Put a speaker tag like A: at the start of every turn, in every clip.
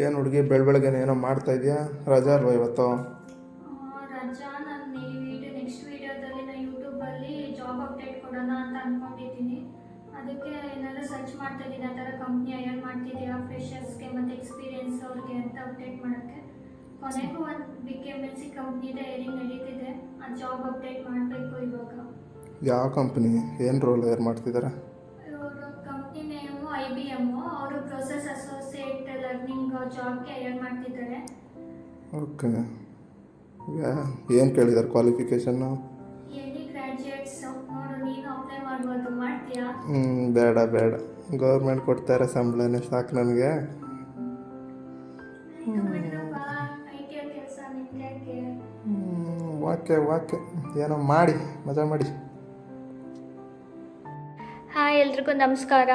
A: ಏನು ಹುಡುಗಿ ಬೆಳಬೆಳಗ್ಗೆನೇ ಏನೋ ಮಾಡ್ತಾ ಇದೆಯಾ? ರಜಾ ಅಲ್ವಾ ಇವತ್ತು?
B: ರಜಾ. ನಾನು ಈ ನೆಕ್ಸ್ಟ್ ವಿಡಿಯೋದಲ್ಲಿ ನಾನು ಯೂಟ್ಯೂಬಲ್ಲಿ ಜಾಬ್ ಅಪ್ಡೇಟ್ ಕೊಡೋಣ ಅಂತ ಅಂದ್ಕೊಂಡಿದ್ದೀನಿ. ಅದಕ್ಕೆ ಏನಾದರೂ ಸರ್ಚ್ ಮಾಡ್ತಾ ಇದ್ದೀನಿ, ಆ ಥರ ಕಂಪ್ನಿ ಹೈಯರ್ ಮಾಡ್ತಿದೆಯಾ ಫ್ರೆಷರ್ಸ್ಗೆ ಮತ್ತು ಎಕ್ಸ್ಪೀರಿಯನ್ಸ್ ಅವ್ರಿಗೆ ಅಂತ ಅಪ್ಡೇಟ್ ಮಾಡೋಕ್ಕೆ. ಕೊನೆಗೂ ಒಂದು ಬಿಗ್ ಎಮ್ ಎನ್ ಸಿ ಕಂಪ್ನಿದೆ ಹೈರಿಂಗ್ ನಡೀತಿದೆ, ಆ ಜಾಬ್ ಅಪ್ಡೇಟ್ ಮಾಡಬೇಕು ಇವಾಗ.
A: ಯಾವ ಕಂಪ್ನಿ? ಏನು ರೋಲ್ ಏರ್ ಮಾಡ್ತಿದ್ದಾರೆ?
B: ಇವರು ಕಂಪ್ನಿ ನೇಮು IBM. ಅವರು ಪ್ರೊಸೆಸ್ ಅಸೋಸಿಯೇಟ್ ಲರ್ನಿಂಗ್ ಜಾಬ್ಗೆ ಹೈಯರ್ ಮಾಡ್ತಿದ್ದಾರೆ.
A: ಓಕೆ. ಏನು ಕೇಳಿದ್ದಾರೆ ಕ್ವಾಲಿಫಿಕೇಷನ್ನು?
B: ಎನಿ ಗ್ರ್ಯಾಜುಯೇಟ್ಸ್ ನೋಡು, ನೀನು ಅಪ್ಲೈ ಮಾಡ್ಬೋದು, ಮಾಡ್ತೀಯಾ?
A: ಬೇಡ ಬೇಡ, ಗೌರ್ಮೆಂಟ್ ಕೊಡ್ತಾರೆ ಸಂಬಳನೇ ಸಾಕು ನನಗೆ.
B: IT ಕೆಲಸ ನಿಮ್ಗೆ ಯಾಕೆ?
A: ಓಕೆ ಓಕೆ, ಏನೋ ಮಾಡಿ ಮಜಾ ಮಾಡಿ.
B: ಹಾಯ್, ಎಲ್ರಿಗೂ ನಮಸ್ಕಾರ.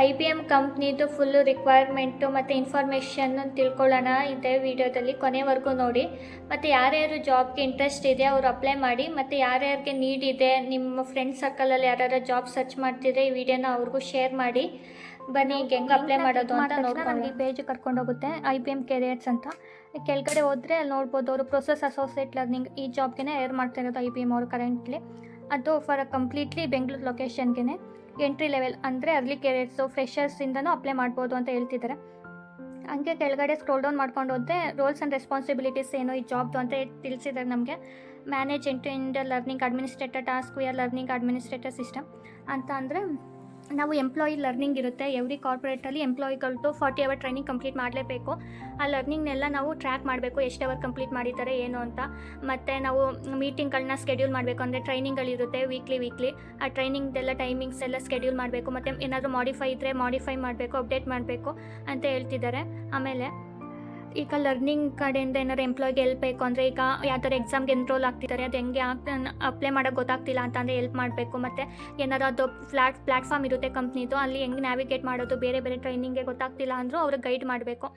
B: IBM ಕಂಪ್ನಿದು ಫುಲ್ಲು ರಿಕ್ವೈರ್ಮೆಂಟು ಮತ್ತು ಇನ್ಫಾರ್ಮೇಷನ್ನು ತಿಳ್ಕೊಳ್ಳೋಣ ಇದೇ ವಿಡಿಯೋದಲ್ಲಿ, ಕೊನೆವರೆಗೂ ನೋಡಿ. ಮತ್ತು ಯಾರ್ಯಾರು ಜಾಬ್ಗೆ ಇಂಟ್ರೆಸ್ಟ್ ಇದೆ ಅವರು ಅಪ್ಲೈ ಮಾಡಿ, ಮತ್ತು ಯಾರ್ಯಾರಿಗೆ ನೀಡ್ ಇದೆ, ನಿಮ್ಮ ಫ್ರೆಂಡ್ ಸರ್ಕಲಲ್ಲಿ ಯಾರ್ಯಾರು ಜಾಬ್ ಸರ್ಚ್ ಮಾಡ್ತಿದ್ರೆ ಈ ವಿಡಿಯೋನ ಅವ್ರಿಗೂ ಶೇರ್ ಮಾಡಿ. ಬನ್ನಿ ಈಗ ಹೆಂಗೆ ಅಪ್ಲೈ ಮಾಡೋದು ಅಂತ ನೋಡ್ಕೊಂಡು ನನಗೆ ಪೇಜ್ ಕರ್ಕೊಂಡೋಗುತ್ತೆ IBM ಕೆರಿಯರ್ಸ್ ಅಂತ. ಕೆಳಗಡೆ ಹೋದರೆ ಅಲ್ಲಿ ನೋಡ್ಬೋದು, ಅವರು ಪ್ರೊಸೆಸ್ ಅಸೋಸಿಯೇಟ್ ಲರ್ನಿಂಗ್ ಈ ಜಾಬ್ಗೆ ಹೈರ್ ಮಾಡ್ತಾ ಇರೋದು IBM ಅವರು ಕರೆಂಟ್ಲಿ. ಅದು ಫಾರ್ ಕಂಪ್ಲೀಟ್ಲಿ ಬೆಂಗಳೂರು ಲೊಕೇಶನ್ಗೆ. ಎಂಟ್ರಿ ಲೆವೆಲ್ ಅಂದರೆ ಅರ್ಲಿ ಕೆರಿಯರ್ಸು ಫ್ರೆಷರ್ಸಿಂದನೂ ಅಪ್ಲೈ ಮಾಡ್ಬೋದು ಅಂತ ಹೇಳ್ತಿದ್ದಾರೆ. ಹಂಗೆ ಕೆಳಗಡೆ ಸ್ಕ್ರೋಲ್ ಡೌನ್ ಮಾಡ್ಕೊಂಡು ಹೋದರೆ ರೋಲ್ಸ್ ಆ್ಯಂಡ್ ರೆಸ್ಪಾನ್ಸಿಬಿಲಿಟೀಸ್ ಏನು ಈ ಜಾಬ್ದು ಅಂತ ತಿಳಿಸಿದ್ದಾರೆ ನಮಗೆ. Manage end learning administrator task, we are learning administrator system ಅಂತ. ಅಂದರೆ ನಾವು ಎಂಪ್ಲಾಯಿ ಲರ್ನಿಂಗ್ ಇರುತ್ತೆ, ಎವ್ರಿ ಕಾರ್ಪೊರೇಟಲ್ಲಿ ಎಂಪ್ಲಾಯಿಗಳ್ದು 40 ಅವರ್ ಟ್ರೈನಿಂಗ್ ಕಂಪ್ಲೀಟ್ ಮಾಡಲೇಬೇಕು. ಆ ಲರ್ನಿಂಗ್ನೆಲ್ಲ ನಾವು ಟ್ರ್ಯಾಕ್ ಮಾಡಬೇಕು, ಎಷ್ಟು ಅವರ್ ಕಂಪ್ಲೀಟ್ ಮಾಡಿದ್ದಾರೆ ಏನು ಅಂತ. ಮತ್ತು ನಾವು ಮೀಟಿಂಗ್ಗಳನ್ನ ಸ್ಕೆಡ್ಯೂಲ್ ಮಾಡಬೇಕು, ಅಂದರೆ ಟ್ರೈನಿಂಗ್ಗಳಿರುತ್ತೆ ವೀಕ್ಲಿ. ಆ ಟ್ರೈನಿಂಗ್ದೆಲ್ಲ ಟೈಮಿಂಗ್ಸ್ ಎಲ್ಲ ಸ್ಕೆಡ್ಯೂಲ್ ಮಾಡಬೇಕು. ಮತ್ತು ಏನಾದರೂ ಮಾಡಿಫೈ ಇದ್ದರೆ ಮಾಡಿಫೈ ಮಾಡಬೇಕು, ಅಪ್ಡೇಟ್ ಮಾಡಬೇಕು ಅಂತ ಹೇಳ್ತಿದ್ದಾರೆ. ಆಮೇಲೆ ಈಗ ಲರ್ನಿಂಗ್ ಕಡೆಯಿಂದ ಏನಾದ್ರು ಎಂಪ್ಲಾಯ್ಗೆ ಹೆಲ್ಪ್ ಬೇಕು ಅಂದರೆ, ಈಗ ಯಾವ್ದಾರು ಎಕ್ಸಾಮ್ಗೆ ಎನ್ರೋಲ್ ಆಗ್ತಿದ್ದಾರೆ, ಅದು ಹೆಂಗೆ ಅಪ್ಲೈ ಮಾಡೋಕ್ಕೆ ಗೊತ್ತಾಗ್ತಿಲ್ಲ ಅಂತಂದರೆ ಹೆಲ್ಪ್ ಮಾಡಬೇಕು. ಮತ್ತು ಏನಾರು ಅದು ಪ್ಲ್ಯಾಟ್ಫಾರ್ಮ್ ಇರುತ್ತೆ ಕಂಪ್ನಿದು, ಅಲ್ಲಿ ಹೆಂಗೆ ನ್ಯಾವಿಗೇಟ್ ಮಾಡೋದು, ಬೇರೆ ಟ್ರೈನಿಂಗ್ಗೆ ಗೊತ್ತಾಗ್ತಿಲ್ಲ ಅಂದರೂ ಅವ್ರಿಗೆ ಗೈಡ್ ಮಾಡಬೇಕು.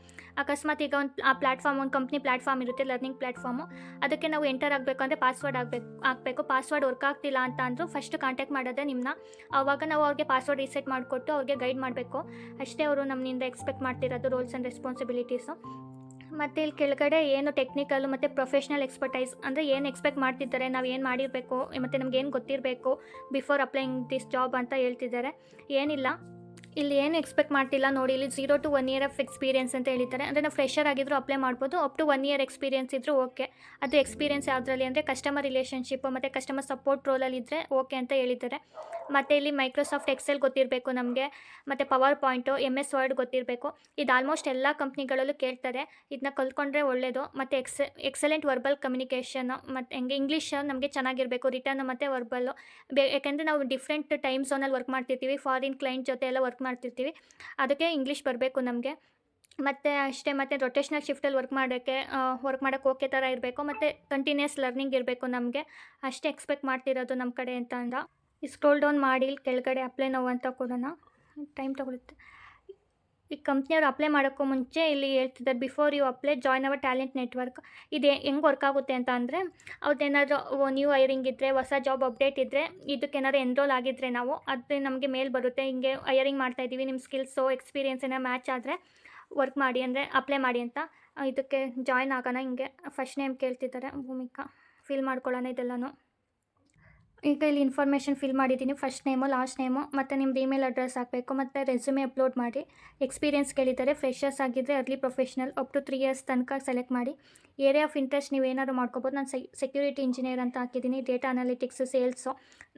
B: ಅಕಸ್ಮಾತ್ ಈಗ ಒಂದು ಕಂಪ್ನಿ ಪ್ಲ್ಯಾಟ್ಫಾರ್ಮ್ ಇರುತ್ತೆ, ಲರ್ನಿಂಗ್ ಪ್ಲ್ಯಾಟ್ಫಾರ್ಮು, ಅದಕ್ಕೆ ನಾವು ಎಂಟರ್ ಆಗಬೇಕು ಅಂದರೆ ಪಾಸ್ವರ್ಡ್ ಹಾಕಬೇಕು. ಪಾಸ್ವರ್ಡ್ ವರ್ಕ್ ಆಗ್ತಿಲ್ಲ ಅಂತ ಅಂದರೂ ಫಸ್ಟ್ ಕಾಂಟ್ಯಾಕ್ಟ್ ಮಾಡೋದೇ ನಿಮ್ಮನ್ನ. ಆವಾಗ ನಾವು ಅವ್ರಿಗೆ ಪಾಸ್ವರ್ಡ್ ರೀಸೆಟ್ ಮಾಡಿಕೊಟ್ಟು ಅವ್ರಿಗೆ ಗೈಡ್ ಮಾಡಬೇಕು. ಅಷ್ಟೇ ಅವರು ನಮ್ಮಿಂದ ಎಕ್ಸ್ಪೆಕ್ಟ್ ಮಾಡ್ತಿರೋದು ರೋಲ್ಸ್ ಆ್ಯಂಡ್ ರೆಸ್ಪಾನ್ಸಿಬಿಲಿಟೀಸು. ಮತ್ತು ಇಲ್ಲಿ ಕೆಳಗಡೆ ಏನು ಟೆಕ್ನಿಕಲ್ ಮತ್ತು ಪ್ರೊಫೆಷ್ನಲ್ ಎಕ್ಸ್ಪರ್ಟೈಸ್ ಅಂದರೆ ಏನು ಎಕ್ಸ್ಪೆಕ್ಟ್ ಮಾಡ್ತಿದ್ದಾರೆ, ನಾವು ಏನು ಮಾಡಿರಬೇಕು, ಮತ್ತು ನಮ್ಗೆ ಏನು ಗೊತ್ತಿರಬೇಕು ಬಿಫೋರ್ ಅಪ್ಲೈಯಿಂಗ್ ದಿಸ್ ಜಾಬ್ ಅಂತ ಹೇಳ್ತಿದ್ದಾರೆ. ಏನಿಲ್ಲ, ಇಲ್ಲಿ ಏನು ಎಕ್ಸ್ಪೆಕ್ಟ್ ಮಾಡ್ತಿಲ್ಲ ನೋಡಿ, ಇಲ್ಲಿ 0 to 1 year ಆಫ್ ಎಕ್ಸ್ಪೀರಿಯನ್ಸ್ ಅಂತ ಹೇಳಿದ್ದಾರೆ. ಅಂದರೆ ನಾವು ಫ್ರೆಷರ್ ಆಗಿದ್ರು ಅಪ್ಲೈ ಮಾಡ್ಬೋದು, ಅಪ್ ಟು 1 year ಎಕ್ಸ್ಪೀರಿಯನ್ಸ್ ಇದ್ದರೂ ಓಕೆ. ಅದು ಎಕ್ಸ್ಪೀರಿಯನ್ಸ್ ಯಾವುದರಲ್ಲಿ ಅಂದರೆ ಕಸ್ಟಮರ್ ರಿಲೇಷನ್ಶಿಪ್ ಮತ್ತು ಕಸ್ಟಮರ್ ಸಪೋರ್ಟ್ ರೋಲಲ್ಲಿ ಇದ್ದರೆ ಓಕೆ ಅಂತ ಹೇಳಿದ್ದಾರೆ. ಮತ್ತು ಇಲ್ಲಿ ಮೈಕ್ರೋಸಾಫ್ಟ್ ಎಕ್ಸೆಲ್ ಗೊತ್ತಿರಬೇಕು ನಮಗೆ, ಮತ್ತು ಪವರ್ ಪಾಯಿಂಟು, MS ವರ್ಡ್ ಗೊತ್ತಿರಬೇಕು. ಇದು ಆಲ್ಮೋಸ್ಟ್ ಎಲ್ಲ ಕಂಪ್ನಿಗಳಲ್ಲೂ ಕೇಳ್ತಾರೆ, ಇದನ್ನ ಕಲ್ತ್ಕೊಂಡ್ರೆ ಒಳ್ಳೆಯದು. ಮತ್ತು ಎಕ್ಸಲೆಂಟ್ ವರ್ಬಲ್ ಕಮ್ಯುನಿಕೇಷನು, ಮತ್ತು ಹೆಂಗೆ ಇಂಗ್ಲೀಷ್ ನಮಗೆ ಚೆನ್ನಾಗಿರಬೇಕು, ರಿಟರ್ನ್ ಮತ್ತು ವರ್ಬಲ್ಲು. ಯಾಕೆಂದರೆ ನಾವು ಡಿಫ್ರೆಂಟ್ ಟೈಮ್ ಝೋನಲ್ಲಿ ವರ್ಕ್ ಮಾಡ್ತಿರ್ತೀವಿ, ಫಾರಿನ್ ಕ್ಲೈಂಟ್ ಜೊತೆ ಎಲ್ಲ ವರ್ಕ್ ಮಾಡ್ತಿರ್ತೀವಿ, ಅದಕ್ಕೆ ಇಂಗ್ಲೀಷ್ ಬರಬೇಕು ನಮಗೆ. ಮತ್ತು ಅಷ್ಟೇ, ಮತ್ತು ರೊಟೇಷ್ನಲ್ ಶಿಫ್ಟಲ್ಲಿ ವರ್ಕ್ ಮಾಡೋಕ್ಕೆ ಓಕೆ ಥರ ಇರಬೇಕು. ಮತ್ತು ಕಂಟಿನ್ಯೂಸ್ ಲರ್ನಿಂಗ್ ಇರಬೇಕು ನಮಗೆ, ಅಷ್ಟೇ ಎಕ್ಸ್ಪೆಕ್ಟ್ ಮಾಡ್ತಿರೋದು ನಮ್ಮ ಕಡೆ ಅಂತ ಅಂದ. ಈ ಸ್ಕ್ರೋಲ್ ಡೌನ್ ಮಾಡಿ ಇಲ್ಲಿ ಕೆಳಗಡೆ ಅಪ್ಲೈ ನಾವು ಅಂತ ಕೊಡೋಣ, ಟೈಮ್ ತೊಗೊಳುತ್ತೆ. ಈ ಕಂಪ್ನಿಯವ್ರು ಅಪ್ಲೈ ಮಾಡೋಕ್ಕೂ ಮುಂಚೆ ಇಲ್ಲಿ ಹೇಳ್ತಿದ್ದಾರೆ, before you apply join our talent network. ಇದು ಹೆಂಗೆ ವರ್ಕ್ ಆಗುತ್ತೆ ಅಂತ ಅಂದರೆ, ಅವ್ರದ್ದೇನಾದರೂ ನ್ಯೂ ಹೈರಿಂಗ್ ಇದ್ದರೆ, ಹೊಸ ಜಾಬ್ ಅಪ್ಡೇಟ್ ಇದ್ದರೆ, ಇದಕ್ಕೇನಾದ್ರು ಎನ್ರೋಲ್ ಆಗಿದ್ದರೆ ನಾವು ಅದು ನಮಗೆ ಮೇಲ್ ಬರುತ್ತೆ, ಹಿಂಗೆ ಹೈರಿಂಗ್ ಮಾಡ್ತಾಯಿದ್ದೀವಿ, ನಿಮ್ಮ ಸ್ಕಿಲ್ಸು ಎಕ್ಸ್ಪೀರಿಯನ್ಸ್ ಏನೋ ಮ್ಯಾಚ್ ಆದರೆ ವರ್ಕ್ ಮಾಡಿ ಅಂದರೆ ಅಪ್ಲೈ ಮಾಡಿ ಅಂತ. ಇದಕ್ಕೆ ಜಾಯ್ನ್ ಆಗೋಣ. ಹಿಂಗೆ ಫಸ್ಟ್ ನೇಮ್ ಕೇಳ್ತಿದ್ದಾರೆ, ಭೂಮಿಕಾ. ಫಿಲ್ ಮಾಡ್ಕೊಳ್ಳೋಣ ಇದೆಲ್ಲನೂ. ಈಗ ಇಲ್ಲಿ ಇನ್ಫಾರ್ಮೇಷನ್ ಫಿಲ್ ಮಾಡಿದ್ದೀನಿ, ಫಸ್ಟ್ ನೇಮು, ಲಾಸ್ಟ್ ನೇಮು, ಮತ್ತು ನಿಮ್ದು ಇಮೇಲ್ ಅಡ್ರೆಸ್ ಹಾಕಬೇಕು, ಮತ್ತು ರೆಸ್ಯೂಮೆ ಅಪ್ಲೋಡ್ ಮಾಡಿ. ಎಕ್ಸ್ಪೀರಿಯನ್ಸ್ ಕೇಳಿದ್ದಾರೆ, ಫ್ರೆಷರ್ಸ್ ಆಗಿದ್ದರೆ early professional up to 3 years ತನಕ ಸೆಲೆಕ್ಟ್ ಮಾಡಿ. ಏರಿಯಾ ಆಫ್ ಇಂಟ್ರೆಸ್ಟ್ ನೀವು ಏನಾದ್ರು ಮಾಡ್ಕೋಬೋದು. ನಾನು ಸೆಕ್ಯೂರಿಟಿ ಇಂಜಿನಿಯರ್ ಅಂತ ಹಾಕಿದ್ದೀನಿ, ಡೇಟಾ ಅನಾಲಿಟಿಕ್ಸು, ಸೇಲ್ಸು.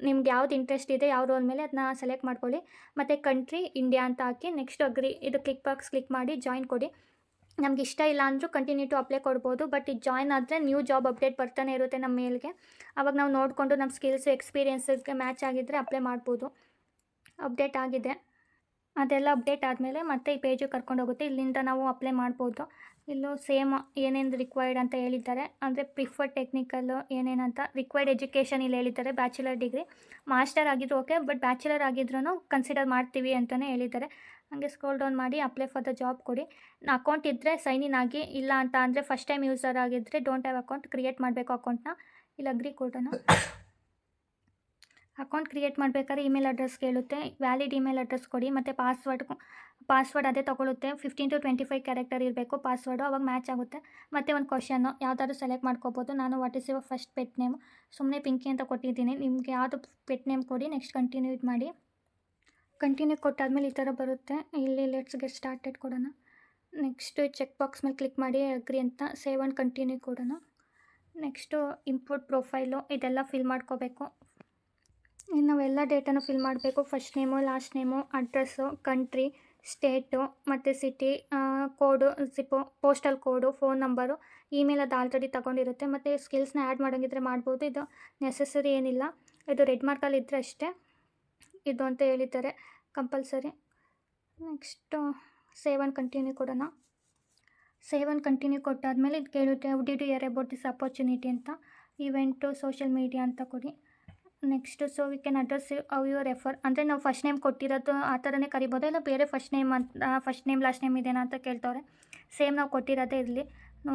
B: ನಿಮ್ಗೆ ಯಾವ್ದು ಇಂಟ್ರೆಸ್ಟ್ ಇದೆ ಯಾವ ರೋಲ್ ಮೇಲೆ ಅದನ್ನ ಸೆಲೆಕ್ಟ್ ಮಾಡ್ಕೊಳ್ಳಿ. ಮತ್ತು ಕಂಟ್ರಿ ಇಂಡಿಯಾ ಅಂತ ಹಾಕಿ ನೆಕ್ಸ್ಟ್ ಅಗ್ರಿ ಇದು ಕ್ಲಿಕ್ ಮಾಡಿ ಜಾಯಿನ್ ಕೊಡಿ. ನಮ್ಗೆ ಇಷ್ಟ ಇಲ್ಲ ಅಂದರೂ ಕಂಟಿನ್ಯೂ ಟು ಅಪ್ಲೈ ಕೊಡ್ಬೋದು. ಬಟ್ ಇದು ಜಾಯ್ನ್ ಆದರೆ ನ್ಯೂ ಜಾಬ್ ಅಪ್ಡೇಟ್ ಬರ್ತಾನೆ ಇರುತ್ತೆ ನಮ್ಮ ಮೇಲ್ಗೆ, ಆವಾಗ ನಾವು ನೋಡಿಕೊಂಡು ನಮ್ಮ ಸ್ಕಿಲ್ಸು ಎಕ್ಸ್ಪೀರಿಯನ್ಸಿಗೆ ಮ್ಯಾಚ್ ಆಗಿದ್ದರೆ ಅಪ್ಲೈ ಮಾಡ್ಬೋದು. ಅಪ್ಡೇಟ್ ಆಗಿದೆ, ಅದೆಲ್ಲ ಅಪ್ಡೇಟ್ ಆದಮೇಲೆ ಮತ್ತೆ ಈ ಪೇಜಿಗೆ ಕರ್ಕೊಂಡೋಗುತ್ತೆ, ಇಲ್ಲಿಂದ ನಾವು ಅಪ್ಲೈ ಮಾಡ್ಬೋದು. ಇಲ್ಲೂ ಸೇಮ್ ಏನೇನು ರಿಕ್ವೈರ್ಡ್ ಅಂತ ಹೇಳಿದ್ದಾರೆ, ಅಂದರೆ ಪ್ರಿಫರ್ಡ್ ಟೆಕ್ನಿಕಲ್ಲು ಏನೇನಂತ. ರಿಕ್ವೈರ್ಡ್ ಎಜುಕೇಷನ್ ಇಲ್ಲಿ ಹೇಳಿದ್ದಾರೆ, ಬ್ಯಾಚುಲರ್ ಡಿಗ್ರಿ, ಮಾಸ್ಟರ್ ಆಗಿದ್ರು ಓಕೆ, ಬಟ್ ಬ್ಯಾಚುಲರ್ ಆಗಿದ್ರೂ ಕನ್ಸಿಡರ್ ಮಾಡ್ತೀವಿ ಅಂತಲೇ ಹೇಳಿದ್ದಾರೆ. ಹಾಗೆ ಸ್ಕ್ರೋಲ್ ಡೌನ್ ಮಾಡಿ ಅಪ್ಲೈ ಫಾರ್ ದ ಜಾಬ್ ಕೊಡಿ. ಅಕೌಂಟ್ ಇದ್ದರೆ ಸೈನ್ ಇನ್ ಆಗಿ, ಇಲ್ಲ ಅಂತ ಅಂದರೆ ಫಸ್ಟ್ ಟೈಮ್ ಯೂಸರ್ ಆಗಿದ್ದರೆ ಡೋಂಟ್ ಹ್ಯಾವ್ ಅಕೌಂಟ್ ಕ್ರಿಯೇಟ್ ಮಾಡಬೇಕು ಅಕೌಂಟ್ನ. ಇಲ್ಲಿ ಅಗ್ರಿ ಕೊಡೋಣ. ಅಕೌಂಟ್ ಕ್ರಿಯೇಟ್ ಮಾಡಬೇಕಾದ್ರೆ ಇಮೇಲ್ ಅಡ್ರೆಸ್ ಕೇಳುತ್ತೆ, ವ್ಯಾಲಿಡ್ ಇಮೇಲ್ ಅಡ್ರೆಸ್ ಕೊಡಿ, ಮತ್ತು ಪಾಸ್ವರ್ಡ್ ಅದೇ ತೊಗೊಳುತ್ತೆ. 15 to 25 ಕ್ಯಾರೆಕ್ಟರ್ ಇರಬೇಕು ಪಾಸ್ವರ್ಡು, ಅವಾಗ ಮ್ಯಾಚ್ ಆಗುತ್ತೆ. ಮತ್ತು ಒಂದು ಕ್ವಶನ್ನು ಯಾವುದಾದ್ರು ಸೆಲೆಕ್ಟ್ ಮಾಡ್ಕೋಬೋದು. ನಾನು what is your first pet name, ಸುಮ್ಮನೆ ಪಿಂಕಿ ಅಂತ ಕೊಟ್ಟಿದ್ದೀನಿ. ನಿಮಗೆ ಯಾವುದು ಪೆಟ್ ನೇಮ್ ಕೊಡಿ. ನೆಕ್ಸ್ಟ್ ಕಂಟಿನ್ಯೂ ಮಾಡಿ. ಕಂಟಿನ್ಯೂ ಕೊಟ್ಟಾದ್ಮೇಲೆ ಈ ಥರ ಬರುತ್ತೆ. ಇಲ್ಲಿ ಲೆಟ್ಸ್ ಗೆಟ್ ಸ್ಟಾರ್ಟೆಡ್ ಕೊಡೋಣ. ನೆಕ್ಸ್ಟು ಚೆಕ್ ಬಾಕ್ಸ್ ಮೇಲೆ ಕ್ಲಿಕ್ ಮಾಡಿ ಅಗ್ರಿ ಅಂತ, ಸೇವ್ ಆ್ಯಂಡ್ ಕಂಟಿನ್ಯೂ ಕೊಡೋಣ. ನೆಕ್ಸ್ಟು ಇಂಪೋರ್ಟ್ ಪ್ರೊಫೈಲು ಇದೆಲ್ಲ ಫಿಲ್ ಮಾಡ್ಕೋಬೇಕು. ಇನ್ನು ನಾವೆಲ್ಲ ಡೇಟಾನು ಫಿಲ್ ಮಾಡಬೇಕು. First name, last name, address, country, state ಮತ್ತು ಸಿಟಿ, ಕೋಡು, ಜಿಪ್ಪು, ಪೋಸ್ಟಲ್ ಕೋಡು, ಫೋನ್ ನಂಬರು, ಇಮೇಲ್ ಅದು ಆಲ್ರೆಡಿ ತಗೊಂಡಿರುತ್ತೆ. ಮತ್ತು ಸ್ಕಿಲ್ಸ್ನ ಆ್ಯಡ್ ಮಾಡೋಂಗಿದ್ರೆ ಮಾಡ್ಬೋದು. ಇದು ನೆಸೆಸರಿ ಏನಿಲ್ಲ. ಇದು ರೆಡ್ ಮಾರ್ಕಲ್ಲಿ ಇದ್ದರೆ ಅಷ್ಟೇ ಇದು ಅಂತ ಹೇಳಿದ್ದಾರೆ, compulsory. Next save and continue ಕೊಡೋಣ. ಸೇವ್ ಆ್ಯಂಡ್ ಕಂಟಿನ್ಯೂ ಕೊಟ್ಟಾದಮೇಲೆ ಇದು ಕೇಳುತ್ತೆ how did you hear about this opportunity ಅಂತ. ಇವೆಂಟು, ಸೋಷಿಯಲ್ ಮೀಡಿಯಾ ಅಂತ ಕೊಡಿ. Next so we can address how you refer, ಅಂದರೆ ನಾವು ಫಸ್ಟ್ ನೇಮ್ ಕೊಟ್ಟಿರೋದು ಆ ಥರನೇ ಕರಿಬೋದು, ಇಲ್ಲ ಬೇರೆ ಫಸ್ಟ್ ನೇಮ್ ಅಂತ ಫಸ್ಟ್ ನೇಮ್ ಲಾಸ್ಟ್ ನೇಮ್ ಇದೇನಾ ಅಂತ ಕೇಳ್ತವ್ರೆ. ಸೇಮ್ ನಾವು ಕೊಟ್ಟಿರೋದೇ ಇರಲಿ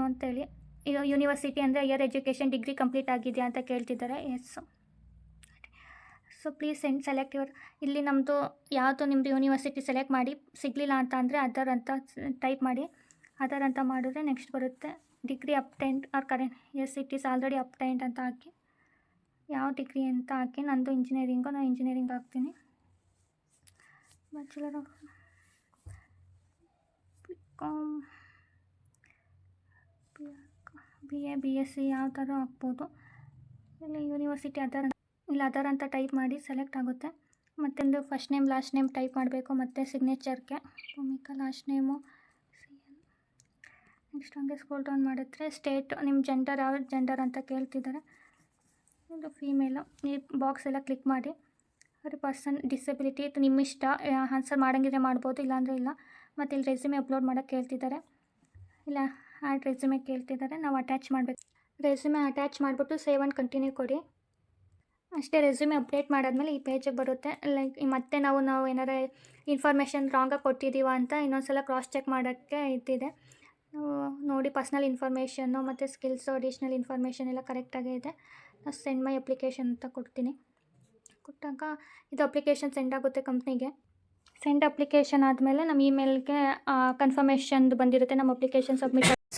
B: ಅಂತೇಳಿ. ಈಗ ಯೂನಿವರ್ಸಿಟಿ ಅಂದರೆ ಹೈಯರ್ ಎಜುಕೇಷನ್ ಡಿಗ್ರಿ ಕಂಪ್ಲೀಟ್ ಆಗಿದೆಯಾ ಅಂತ ಕೇಳ್ತಿದ್ದಾರೆ. Yes. So please select your, ಇಲ್ಲಿ ನಮ್ಮದು ಯಾವುದು ನಿಮ್ಮದು ಯೂನಿವರ್ಸಿಟಿ ಸೆಲೆಕ್ಟ್ ಮಾಡಿ. ಸಿಗಲಿಲ್ಲ ಅಂತ ಅಂದರೆ ಅದರ್ ಅಂತ ಟೈಪ್ ಮಾಡಿ. ಅದರ್ ಅಂತ ಮಾಡಿದ್ರೆ ನೆಕ್ಸ್ಟ್ ಬರುತ್ತೆ degree obtained or current. Yes it is already obtained ಅಂತ ಹಾಕಿ, ಯಾವ ಡಿಗ್ರಿ ಅಂತ ಹಾಕಿ. ನಂದು ಇಂಜಿನಿಯರಿಂಗು, ನಾನು ಇಂಜಿನಿಯರಿಂಗ್ ಹಾಕ್ತೀನಿ. Bachelor of BCom, BA, BSc ಯಾವ ಥರ ಹಾಕ್ಬೋದು. ಇಲ್ಲಿ ಯೂನಿವರ್ಸಿಟಿ ಅದರ್ ಅಂತ ಟೈಪ್ ಮಾಡಿ ಸೆಲೆಕ್ಟ್ ಆಗುತ್ತೆ. ಮತ್ತೊಂದು first name last name type ಮಾಡಬೇಕು. ಮತ್ತು ಸಿಗ್ನೇಚರ್ಗೆ Bhumika, last name CN. Next ಹಂಗೆ ಸ್ಕ್ರೋಲ್ ಡೌನ್ ಮಾಡಿದ್ರೆ ಸ್ಟೇಟ್, ನಿಮ್ಮ ಜೆಂಡರ್ ಯಾವ ಜೆಂಡರ್ ಅಂತ ಕೇಳ್ತಿದ್ದಾರೆ. ಇದು ಫೀಮೇಲು. ಈ ಬಾಕ್ಸ್ ಎಲ್ಲ ಕ್ಲಿಕ್ ಮಾಡಿ. ಪರ್ಸನ್ ಡಿಸಬಿಲಿಟಿ ಇದು ನಿಮ್ಮ ಇಷ್ಟ, ಆನ್ಸರ್ ಮಾಡೋಂಗಿದ್ರೆ ಮಾಡ್ಬೋದು, ಇಲ್ಲಾಂದರೆ ಇಲ್ಲ. ಮತ್ತು ಇಲ್ಲಿ ರೆಸ್ಯೂಮೆ ಅಪ್ಲೋಡ್ ಮಾಡೋಕ್ಕೆ ಕೇಳ್ತಿದ್ದಾರೆ, ಇಲ್ಲ ಆ್ಯಡ್ ರೆಸ್ಯೂಮೆ ಕೇಳ್ತಿದ್ದಾರೆ. ನಾವು ಅಟ್ಯಾಚ್ ಮಾಡಬೇಕು. ರೆಸ್ಯೂಮೆ ಅಟ್ಯಾಚ್ ಮಾಡಿಬಿಟ್ಟು ಸೇವ್ ಆ್ಯಂಡ್ ಕಂಟಿನ್ಯೂ ಕೊಡಿ. ಅಷ್ಟೇ. ರೆಸ್ಯೂಮೆ ಅಪ್ಡೇಟ್ ಮಾಡಾದ್ಮೇಲೆ ಈ ಪೇಜಿಗೆ ಬರುತ್ತೆ. ಲೈಕ್ ಮತ್ತೆ ನಾವು ಏನಾರ ಇನ್ಫಾರ್ಮೇಷನ್ ರಾಂಗಾಗಿ ಕೊಟ್ಟಿದ್ದೀವ ಅಂತ ಇನ್ನೊಂದು ಸಲ ಕ್ರಾಸ್ ಚೆಕ್ ಮಾಡೋಕ್ಕೆ ಇದ್ದಿದೆ. ನೋಡಿ ಪರ್ಸ್ನಲ್ ಇನ್ಫಾರ್ಮೇಷನ್ನು ಮತ್ತು ಸ್ಕಿಲ್ಸು, ಅಡಿಷ್ನಲ್ ಇನ್ಫಾರ್ಮೇಷನ್ ಎಲ್ಲ ಕರೆಕ್ಟಾಗೇ ಇದೆ. ಸೆಂಡ್ ಮೈ ಅಪ್ಲಿಕೇಶನ್ ಅಂತ ಕೊಡ್ತೀನಿ. ಕೊಟ್ಟಾಗ ಇದು ಅಪ್ಲಿಕೇಶನ್ ಸೆಂಡ್ ಆಗುತ್ತೆ ಕಂಪ್ನಿಗೆ. ಸೆಂಡ್ ಅಪ್ಲಿಕೇಶನ್ ಆದಮೇಲೆ ನಮ್ಮ ಇಮೇಲ್ಗೆ ಕನ್ಫರ್ಮೇಷನ್ದು ಬಂದಿರುತ್ತೆ. ನಮ್ಮ ಅಪ್ಲಿಕೇಶನ್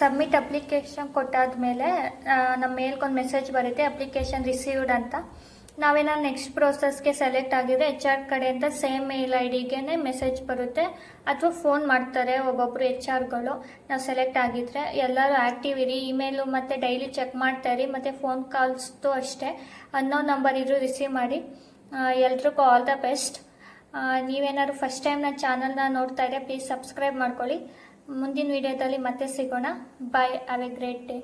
B: ಸಬ್ಮಿಟ್ ಅಪ್ಲಿಕೇಶನ್ ಕೊಟ್ಟಾದಮೇಲೆ ನಮ್ಮ ಮೇಲ್ಗೊಂದು ಮೆಸೇಜ್ ಬರುತ್ತೆ ಅಪ್ಲಿಕೇಶನ್ ರಿಸೀವ್ಡ್ ಅಂತ. ನಾವೇನಾದ್ರು ನೆಕ್ಸ್ಟ್ ಪ್ರೋಸೆಸ್ಗೆ ಸೆಲೆಕ್ಟ್ ಆಗಿದ್ರೆ HR ಕಡೆಯಿಂದ ಸೇಮ್ ಮೇಲ್ IDಗೆ ಮೆಸೇಜ್ ಬರುತ್ತೆ, ಅಥವಾ ಫೋನ್ ಮಾಡ್ತಾರೆ ಒಬ್ಬೊಬ್ಬರು HRಗಳು. ನಾವು ಸೆಲೆಕ್ಟ್ ಆಗಿದ್ದರೆ ಎಲ್ಲರೂ ಆ್ಯಕ್ಟಿವ್ ಇರಿ, ಇಮೇಲು ಮತ್ತು ಡೈಲಿ ಚೆಕ್ ಮಾಡ್ತಾಯಿರಿ. ಮತ್ತು ಫೋನ್ ಕಾಲ್ಸ್ದು ಅಷ್ಟೇ, ಅನ್ನೋ ನಂಬರ್ ಇದ್ರು ರಿಸೀವ್ ಮಾಡಿ. ಎಲ್ರಿಗೂ ಆಲ್ ದ ಬೆಸ್ಟ್. ನೀವೇನಾದ್ರು ಫಸ್ಟ್ ಟೈಮ್ ನನ್ನ ಚಾನಲ್ನ ನೋಡ್ತಾ ಇದ್ದರೆ ಪ್ಲೀಸ್ ಸಬ್ಸ್ಕ್ರೈಬ್ ಮಾಡ್ಕೊಳ್ಳಿ. ಮುಂದಿನ ವೀಡಿಯೋದಲ್ಲಿ ಮತ್ತೆ ಸಿಗೋಣ. Bye. Have a great day.